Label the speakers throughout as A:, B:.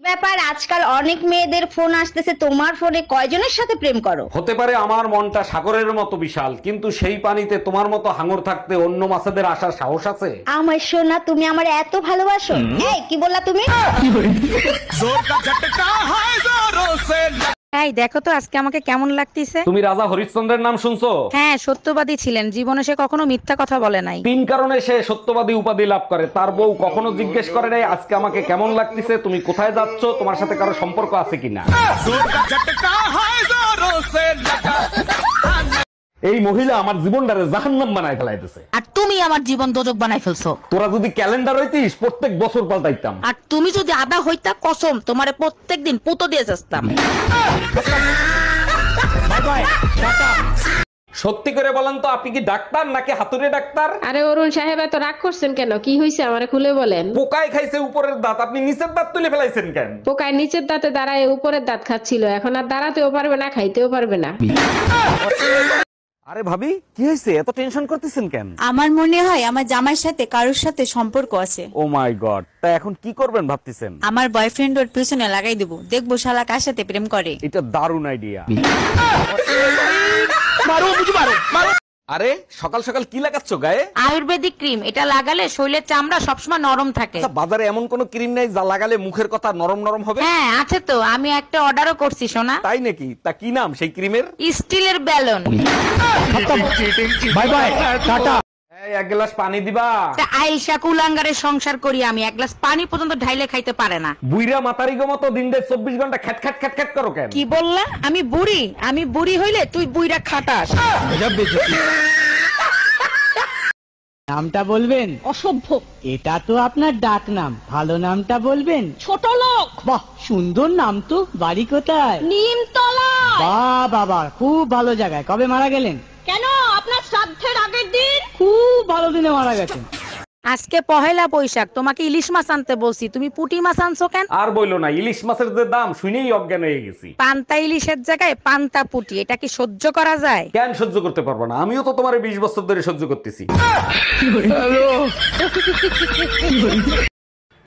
A: ব্যাপার, আজকাল অনেক মেয়েদের ফোন আসতেছে, তোমার ফোনে কয়জনের সাথে প্রেম করো?
B: হতে পারে আমার মনটা সাগরের মতো বিশাল, কিন্তু সেই পানিতে তোমার মতো হাঙর থাকতে অন্য মাছেদের আসার সাহস আছে?
A: আমার সোনা, তুমি আমার এত ভালোবাসো? এই কি বললা তুমি?
C: এই দেখো তো আজকে আমাকে কেমন লাগতেছে।
B: তুমি রাজা হরিশ্চন্দ্রের নাম শুনছো?
C: হ্যাঁ, সত্যবাদী ছিলেন, জীবনে সে কখনো মিথ্যা কথা বলে নাই।
B: 3 কারণে সে সত্যবাদী উপাধি লাভ করে। তার বউ কখনো জিজ্ঞেস করে নাই আজকে আমাকে কেমন লাগতেছে, তুমি কোথায় যাচ্ছ, তোমার সাথে কারো সম্পর্ক আছে কিনা। এই মহিলা আমার জীবনটারে জাহান্নাম বানায় ফেলাইতেছে।
C: আর তুমি আমার জীবন দোজক বানাই ফেলছো।
B: তোরা যদি ক্যালেন্ডার হইতিস প্রত্যেক বছর পাল্টাইতাম।
C: আর তুমি যদি আদা হইতা, কসম তোমারে প্রত্যেকদিন পুতো দিয়ে যাস্তাম।
B: সত্যি করে বলেন তো, আপনি কি ডাক্তার নাকি হাতুড়ে ডাক্তার?
D: আরে অরুণ সাহেব, এত রাগ করছেন কেন? কি হয়েছে আমারে খুলে বলেন।
B: পোকায় খাইছে উপরের দাঁত, আপনি নিচের দাঁত তুলে ফেলাইছেন কেন?
D: পোকায় নিচের দাঁতে দাঁড়ায় উপরের দাঁত খাচ্ছিল, এখন আর দাঁড়াতেও পারবে না, খাইতেও পারবে না।
B: আরে ভাবি, কি হয়েছে, এত টেনশন করতেছেন কেন?
E: আমার মনে হয় আমার জামাইয়ের সাথে কারোর সাথে সম্পর্ক আছে।
B: ও মাই গড, তা এখন কি করবেন ভাবতেছেন?
E: আমার বয়ফ্রেন্ড ওর পিছনে লাগাই দেবো, দেখবো শালা কার সাথে প্রেম করে।
B: এটা দারুণ আইডিয়া। আরে সকাল সকাল কি লাগাচ্ছ গায়ে?
C: আয়ুর্বেদিক ক্রিম, এটা লাগালে শরীরের চামড়া সবসময় নরম থাকে।
B: আচ্ছা, বাজারে এমন কোন ক্রিম নাই যা লাগালে মুখের কথা নরম নরম হবে?
C: হ্যাঁ আছে তো, আমি একটা অর্ডারও করছি সোনা।
B: তাই নাকি? তা কি নাম সেই ক্রিমের?
C: স্টিলের ব্যালন।
B: Bye bye, tata. এই এক গ্লাস পানি দিবা।
C: আইসা কুলাঙ্গারের সংসার করি আমি, এক গ্লাস পানি পর্যন্ত ঢাইলে খাইতে পারে না।
B: বুইরা মাতারি গো মতো দিন দেড় 24 ঘন্টা খ্যাট খ্যাট খ্যাট খ্যাট করো কেন?
C: কি বললা? আমি বুড়ি? আমি বুড়ি হইলে তুই বুইরা খাটাস।
F: নামটা বলবেন?
C: অসভ্য।
F: এটা তো আপনার ডাক নাম, ভালো নামটা বলবেন?
C: ছোট লোক।
F: বাহ, সুন্দর নাম তো। বাড়ি কোথায়?
C: নিমতলা।
F: বাহ বাবা, খুব ভালো জায়গায়। কবে মারা গেলেন?
C: কেন, আপনার শ্রাদ্ধের আগের দিন।
F: খুব ভালো দিনে মারা গেছেন।
C: আজকে পহেলা বৈশাখ, তোমাকে ইলিশ মাছ আনতে বলছি, তুমি পুঁটি মাছ আনছো কেন?
B: আর বইলো না, ইলিশ মাছের যে দাম শুনেই অজ্ঞান হয়ে গেছি।
C: পান্তা ইলিশের জায়গায় পান্তা পুঁটি, এটা কি সহ্য করা যায়?
B: কেন সহ্য করতে পারবো না? আমিও তো তোমার 20 বছর ধরে সহ্য করতেছি।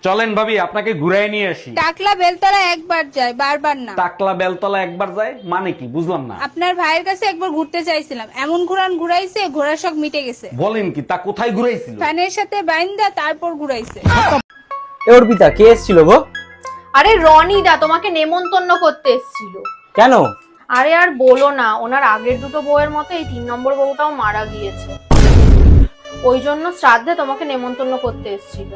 B: চলেন ভাবি, আপনাকে ঘুরাই নিয়ে আসি।
G: টাকলা বেলতলা একবার যায়, বারবার না।
B: টাকলা বেলতলা একবার যায় মানে কি, বুঝলাম না।
G: আপনার ভাইয়ের কাছে একবার ঘুরতে চাইছিলাম, এমন ঘুরাইছে, ঘোড়ার শখ মিটে গেছে।
B: বলেন কি? তা কোথায় ঘুরাইছিল?
G: ফ্যানের সাথে বাইন্দা তারপর ঘুরাইছে।
H: অর্পিতা, কে এসেছিল গো?
I: আরে রনিদা তোমাকে নেমন্তন্ন করতে এসেছিল।
H: কেন?
I: আরে আর বলো না, ওনার আগের দুটো বউয়ের মতো এই 3 নম্বর বউটাও মারা গিয়েছে, ওই জন্য শ্রাদ্ধে তোমাকে নেমন্তন্ন করতে এসেছিল।